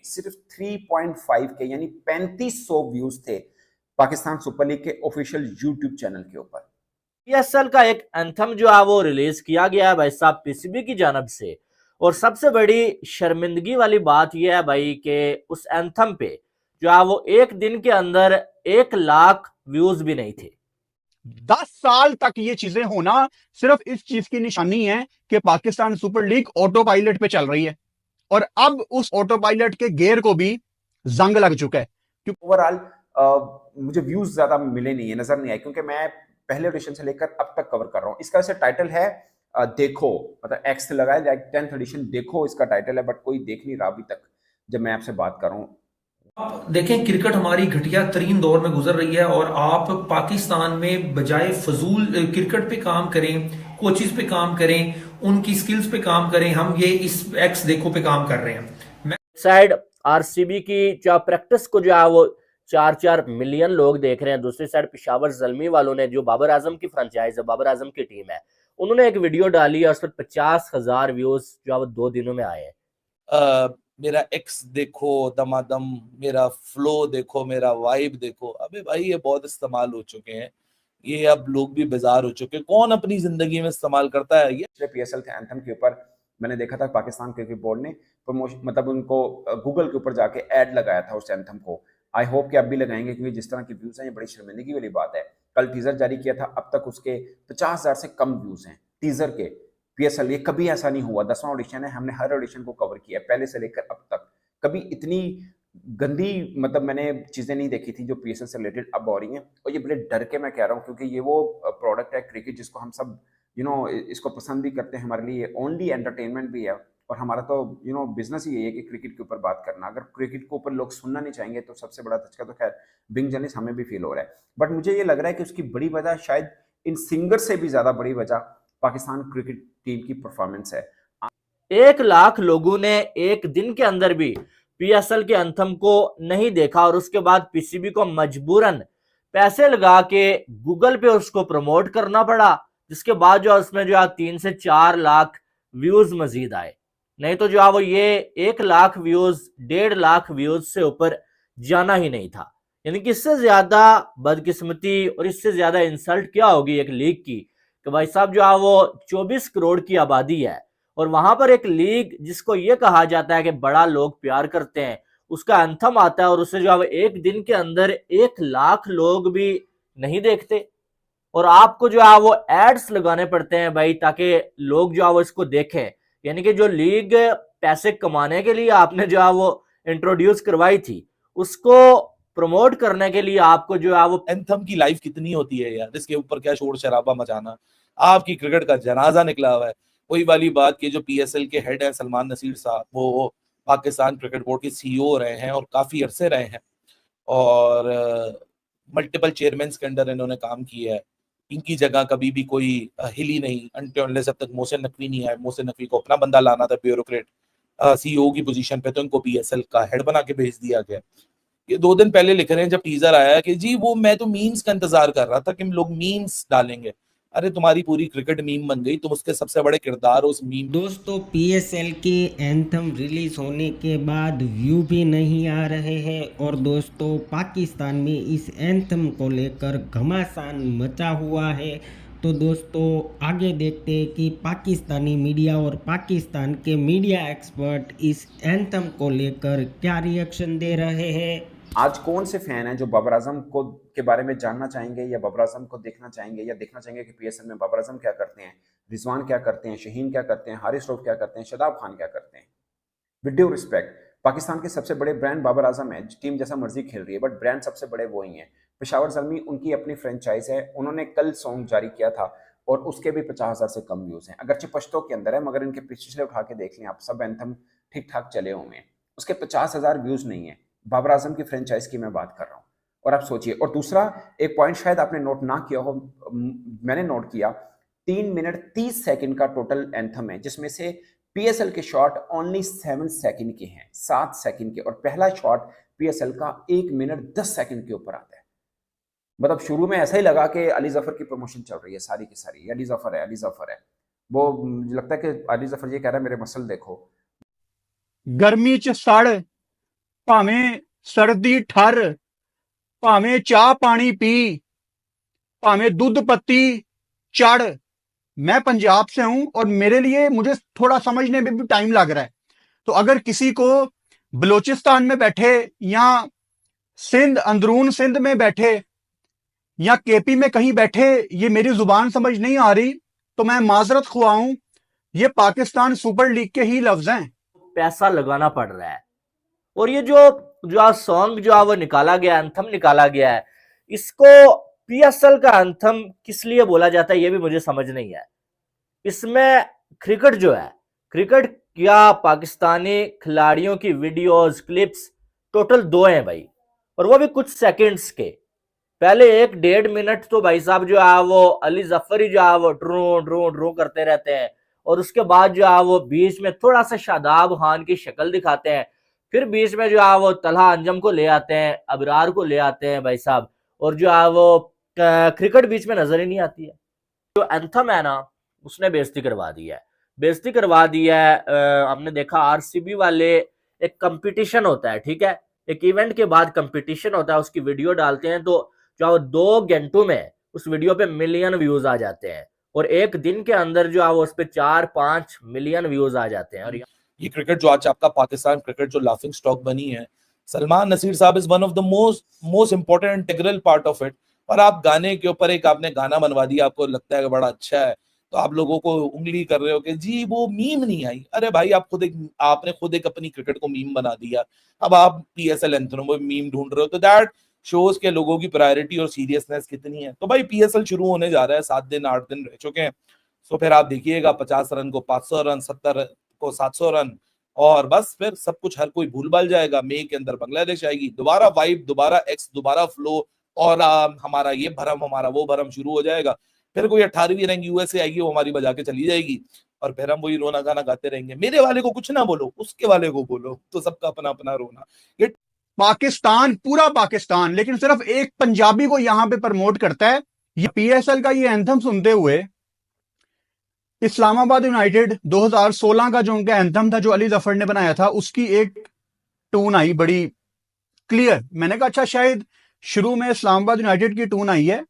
सिर्फ 3.5 के यानी 3500 व्यूज थे पाकिस्तान सुपर लीग के ऑफिशियल यूट्यूब चैनल के ऊपर। पीएसएल का एक एंथम जो है वो रिलीज किया गया है भाई साहब पीसीबी की जानब से, और सबसे बड़ी शर्मिंदगी वाली बात यह है भाई कि उस एंथम पे जो है वो एक दिन के अंदर 1 लाख व्यूज भी नहीं थे। 10 साल तक ये चीजें होना सिर्फ इस चीज की निशानी है कि Pakistan super league auto pilot पे चल रही है, और अब उस ऑटो पायलट के गियर को भी जंग लग चुका है। ओवरऑल मुझे व्यूज ज्यादा मिले नहीं है, नजर नहीं आए, क्योंकि मैं पहले एडिशन से लेकर अब तक कवर कर रहा हूँ। इसका टाइटल है देखो, मतलब एक्स लगा है, लाइक 10th एडिशन देखो इसका टाइटल है, बट कोई देख नहीं रहा अभी तक जब मैं आपसे बात कर रहा हूँ। आप देखें क्रिकेट हमारी घटिया तरीन दौर में गुजर रही है, और आप पाकिस्तान में बजाय फजूल क्रिकेट पे काम करें, कोचिज पे काम करें, उनकी स्किल्स पे काम करें, हम ये इस एक्स देखो पे काम कर रहे हैं। साइड आरसीबी की जो प्रैक्टिस को जो है वो 4-4 मिलियन लोग देख रहे हैं, दूसरी साइड पेशावर ज़ल्मी वालों ने, जो बाबर आजम की फ्रेंचाइज है, बाबर आजम की टीम है, उन्होंने एक वीडियो डाली है, उस पर 50,000 व्यूज जो है वो 2 दिनों में आए हैं। मेरा एक्स देखो दमादम, मेरा फ्लो देखो, मेरा वाइब देखो। अबे भाई ये बहुत इस्तेमाल हो चुके हैं, ये अब लोग भी बेजार हो चुके हैं। कौन अपनी जिंदगी में इस्तेमाल करता है ये? पीएसएल के एंथम के ऊपर मैंने देखा था पाकिस्तान क्रिकेट बोर्ड ने प्रमोशन, मतलब उनको गूगल के ऊपर जाके ऐड लगाया था उस एंथम को। आई होप कि अब भी लगाएंगे, क्योंकि जिस तरह के व्यूज हैं ये बड़ी शर्मिंदगी वाली बात है। कल टीजर जारी किया था, अब तक उसके 50,000 से कम व्यूज हैं टीजर के। पीएसएल ये कभी ऐसा नहीं हुआ, 10वां ऑडिशन है, हमने हर ऑडिशन को कवर किया पहले से लेकर अब तक। कभी इतनी गंदी मतलब मैंने चीजें नहीं देखी थी जो पीएसएल से रिलेटेड अब हो रही हैं, और ये बड़े डर के मैं कह रहा हूँ, क्योंकि ये वो प्रोडक्ट है क्रिकेट जिसको हम सब इसको पसंद भी करते हैं, हमारे लिए ओनली एंटरटेनमेंट भी है, और हमारा तो बिजनेस ही यही है कि क्रिकेट के ऊपर बात करना। अगर क्रिकेट के ऊपर लोग सुनना नहीं चाहेंगे तो सबसे बड़ा धचका तो खैर बिंग जर्नलिस्ट हमें भी फील हो रहा है। बट मुझे ये लग रहा है कि उसकी बड़ी वजह शायद इन सिंगर से भी ज्यादा बड़ी वजह पाकिस्तान क्रिकेट टीम की परफॉर्मेंस है। 1 लाख लोगों ने एक दिन के अंदर भी पीएसएल के एंथम को नहीं देखा, और उसके बाद पीसीबी को मजबूरन पैसे लगा के गूगल पे उसको प्रमोट करना पड़ा, जिसके बाद जो उसमें जो है 3 से 4 लाख व्यूज मजीद आए। नहीं तो जो है वो ये 1 लाख व्यूज, 1.5 लाख व्यूज से ऊपर जाना ही नहीं था। यानी कि इससे ज्यादा बदकिस्मती और इससे ज्यादा इंसल्ट क्या होगी एक लीग की, कि भाई साहब जो है वो 24 करोड़ की आबादी है, और वहां पर एक लीग जिसको ये कहा जाता है कि बड़ा लोग प्यार करते हैं, उसका एंथम आता है और उसे जो है एक दिन के अंदर 1 लाख लोग भी नहीं देखते, और आपको जो है वो एड्स लगाने पड़ते हैं भाई, ताकि लोग जो है वो इसको देखें। यानी कि जो लीग पैसे कमाने के लिए आपने जो है वो इंट्रोड्यूस करवाई थी, उसको प्रमोट करने के लिए आपको जो है वो एंथम की लाइफ कितनी होती है यार, इसके ऊपर क्या शोर शराबा मचाना। आपकी क्रिकेट का जनाजा निकला हुआ है। वही वाली बात की जो पीएसएल के हेड है सलमान नसीर साहब, वो पाकिस्तान क्रिकेट बोर्ड के सीईओ रहे हैं और काफी अरसे रहे हैं, और मल्टीपल चेयरमैन के अंडर इन्होंने काम किया है। इनकी जगह कभी भी कोई हिली नहीं अनटिल जब तक मोहसिन नकवी नहीं आए। मोहसिन नकवी को अपना बंदा लाना था ब्यूरोक्रेट सीईओ की पोजीशन पे, तो इनको पीएसएल का हेड बना के भेज दिया गया। ये 2 दिन पहले लिख रहे हैं जब टीजर आया कि जी वो मैं तो मीम्स का इंतजार कर रहा था कि लोग मीम्स डालेंगे। अरे तुम्हारी पूरी क्रिकेट मीम बन गई, तुम उसके सबसे बड़े किरदार उस मीम। दोस्तों पीएसएल के एंथम रिलीज होने के बाद व्यू भी नहीं आ रहे हैं, और दोस्तों पाकिस्तान में इस एंथम को लेकर घमासान मचा हुआ है। तो दोस्तों आगे देखते हैं कि पाकिस्तानी मीडिया और पाकिस्तान के मीडिया एक्सपर्ट इस एंथम को लेकर क्या रिएक्शन दे रहे हैं। आज कौन से फैन हैं जो बाबर आजम को के बारे में जानना चाहेंगे, या बाबर आजम को देखना चाहेंगे, या देखना चाहेंगे कि पीएसएल में बाबर आजम क्या करते हैं, रिजवान क्या करते हैं, शहीन क्या करते हैं, हारिस रऊफ क्या करते हैं, शदाब खान क्या करते हैं। विद ड्यू रिस्पेक्ट, पाकिस्तान के सबसे बड़े ब्रांड बाबर आजम है। टीम जैसा मर्जी खेल रही है, बट ब्रांड सबसे बड़े वो ही हैं। पेशावर ज़ल्मी उनकी अपनी फ्रेंचाइज है, उन्होंने कल सॉन्ग जारी किया था और उसके भी 50,000 से कम व्यूज हैं। अगरचे पश्तों के अंदर है, मगर इनके पिछले उठा के देख लें आप, सब एंथम ठीक ठाक चले हुए हैं, उसके 50,000 व्यूज नहीं है। बाबर आजम की फ्रेंचाइज की मैं बात कर रहा हूँ, और आप सोचिए। और दूसरा एक पॉइंट शायद आपने नोट ना किया हो, मैंने नोट किया, 3 मिनट 30 सेकंड का टोटल एंथम है, जिसमें से पीएसएल के शॉट ओनली 7 सेकंड के हैं, 7 सेकंड के, और पहला शॉट पीएसएल का 1 मिनट 10 सेकंड के ऊपर आता है। मतलब शुरू में ऐसा ही लगा कि अली जफर की प्रमोशन चल रही है सारी की सारी, अली जफर है, अली जफर है। वो मुझे लगता है कि अली जफर ये कह रहा है मेरे मसल देखो। गर्मी च सड़ भावें सर्दी ठर, भावें चाह पानी पी, भावें दूध पत्ती चढ़। मैं पंजाब से हूं और मेरे लिए मुझे थोड़ा समझने में भी टाइम लग रहा है। तो अगर किसी को बलोचिस्तान में बैठे या सिंध, अंदरून सिंध में बैठे या केपी में कहीं बैठे ये मेरी जुबान समझ नहीं आ रही, तो मैं माजरत खुआऊं, ये पाकिस्तान सुपर लीग के ही लफ्ज हैं। पैसा लगाना पड़ रहा है। और ये जो सॉन्ग जो वो निकाला गया, एंथम निकाला गया है, इसको पीएसएल का एंथम किस लिए बोला जाता है ये भी मुझे समझ नहीं है। इसमें क्रिकेट जो है, क्रिकेट या पाकिस्तानी खिलाड़ियों की वीडियोस, क्लिप्स टोटल 2 हैं भाई, और वो भी कुछ सेकंड्स के। पहले 1-1.5 मिनट तो भाई साहब जो है वो अली जफरी जो है वो ड्रू ड्रू ड्रू करते रहते हैं, और उसके बाद जो है वो बीच में थोड़ा सा शादाब खान की शक्ल दिखाते हैं, फिर बीच में जो है वो तलहा अंजम को ले आते हैं, अबरार को ले आते हैं भाई साहब, और जो है वो क्रिकेट बीच में नजर ही नहीं आती है। जो एंथम है ना, उसने बेइज्जती करवा दी है, बेइज्जती करवा दी है। हमने देखा आरसीबी वाले, एक कंपटीशन होता है, ठीक है, एक इवेंट के बाद कंपटीशन होता है, उसकी वीडियो डालते हैं, तो जो 2 घंटों में उस वीडियो पे मिलियन व्यूज आ जाते हैं, और एक दिन के अंदर जो है वो उस पे 4-5 मिलियन व्यूज आ जाते हैं। और ये क्रिकेट जो आज आपका पाकिस्तान क्रिकेट जो लाफिंग स्टॉक बनी है, सलमान नसीर साहब is one of the most important integral part of it. और आप गाने के ऊपर एक आपने गाना बनवा दिया, आपको लगता है कि बड़ा अच्छा है, तो आप लोगों को उंगली कर रहे हो कि जी वो मीम नहीं आई। अरे भाई आपने खुद एक अपनी क्रिकेट को मीम बना दिया, अब आप पीएसएल एंथम में मीम ढूंढ रहे हो, तो दैट शोज के लोगों की प्रायोरिटी और सीरियसनेस कितनी है। तो भाई पीएसएल शुरू होने जा रहा है, 7 दिन 8 दिन रह चुके हैं, तो फिर आप देखिएगा 50 रन को 500 रन, 70 को 700 रन, और बस फिर सब कुछ हर कोई भूल भाल जाएगा। मई के अंदर बांग्लादेश आएगी, दोबारा वाइब, दोबारा एक्स, दोबारा फ्लो, और हमारा ये भरम, हमारा वो भरम शुरू हो जाएगा। फिर कोई 18वीं रैंक यूएसए आएगी, वो हमारी बजा के चली जाएगी, और फिर हम वही रोना गाना गाते रहेंगे। मेरे वाले को कुछ ना बोलो, उसके वाले को बोलो, तो सबका अपना अपना रोना। ये पाकिस्तान, पूरा पाकिस्तान, लेकिन सिर्फ एक पंजाबी को यहां पे प्रमोट करता है। ये पीएसएल का ये एंथम सुनते हुए इस्लामाबाद यूनाइटेड 2016 का जो उनका एंथम था, जो अली जफर ने बनाया था, उसकी एक टून आई बड़ी क्लियर। मैंने कहा अच्छा शायद शुरू में इस्लामाबाद यूनाइटेड की टून आई है,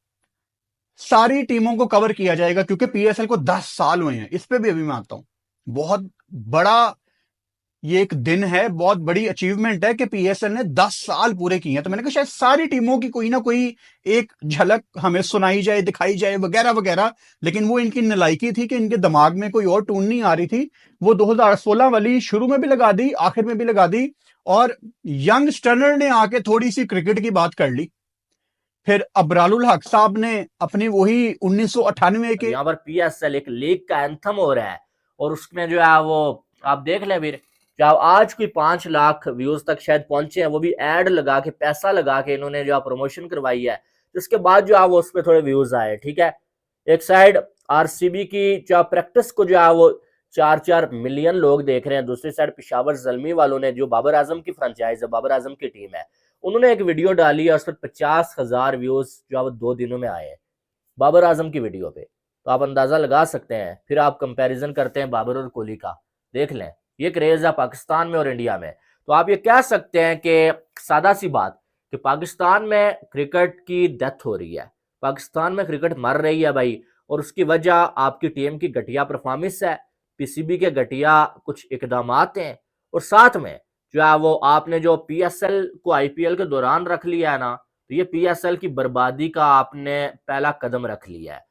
सारी टीमों को कवर किया जाएगा, क्योंकि पीएसएल को 10 साल हुए हैं। इस पे भी अभी मैं आता हूं, बहुत बड़ा ये एक दिन है, बहुत बड़ी अचीवमेंट है कि पीएसएल ने 10 साल पूरे किए हैं। तो मैंने कहा शायद सारी टीमों की कोई ना कोई एक झलक हमें सुनाई जाए, दिखाई जाए, वगैरह वगैरह। लेकिन वो इनकी नलायकी थी कि इनके दिमाग में कोई और टून नहीं आ रही थी। वो 2016 वाली शुरू में भी लगा दी, आखिर में भी लगा दी, और यंग स्टर्नर ने आके थोड़ी सी क्रिकेट की बात कर ली। फिर अबरारुल हक साहब ने अपनी वही 1998 के, यहाँ पर पीएसएल एक लीग का एंथम हो रहा है, और उसमें जो है वो आप देख लें फिर, जब आज कोई 5 लाख व्यूज तक शायद पहुंचे हैं, वो भी एड लगा के, पैसा लगा के इन्होंने जो प्रमोशन करवाई है, जिसके बाद जो है वो उस पर थोड़े व्यूज आए, ठीक है। एक साइड आरसीबी की जो प्रैक्टिस को जो है वो 4-4 मिलियन लोग देख रहे हैं, दूसरी साइड पेशावर ज़ल्मी वालों ने, जो बाबर आजम की फ्रेंचाइज है, बाबर आजम की टीम है, उन्होंने एक वीडियो डाली है, उस पर 50,000 व्यूज जो है 2 दिनों में आए हैं बाबर आजम की वीडियो पे। तो आप अंदाजा लगा सकते हैं। फिर आप कंपैरिजन करते हैं बाबर और कोहली का, देख लें ये क्रेज है पाकिस्तान में और इंडिया में। तो आप ये कह सकते हैं कि सादा सी बात कि पाकिस्तान में क्रिकेट की डेथ हो रही है, पाकिस्तान में क्रिकेट मर रही है भाई, और उसकी वजह आपकी टीम की घटिया परफॉर्मेंस है, पीसीबी के घटिया कुछ इकदामात हैं, और साथ में जो है वो आपने जो पीएसएल को आईपीएल के दौरान रख लिया है ना, तो ये पीएसएल की बर्बादी का आपने पहला कदम रख लिया है।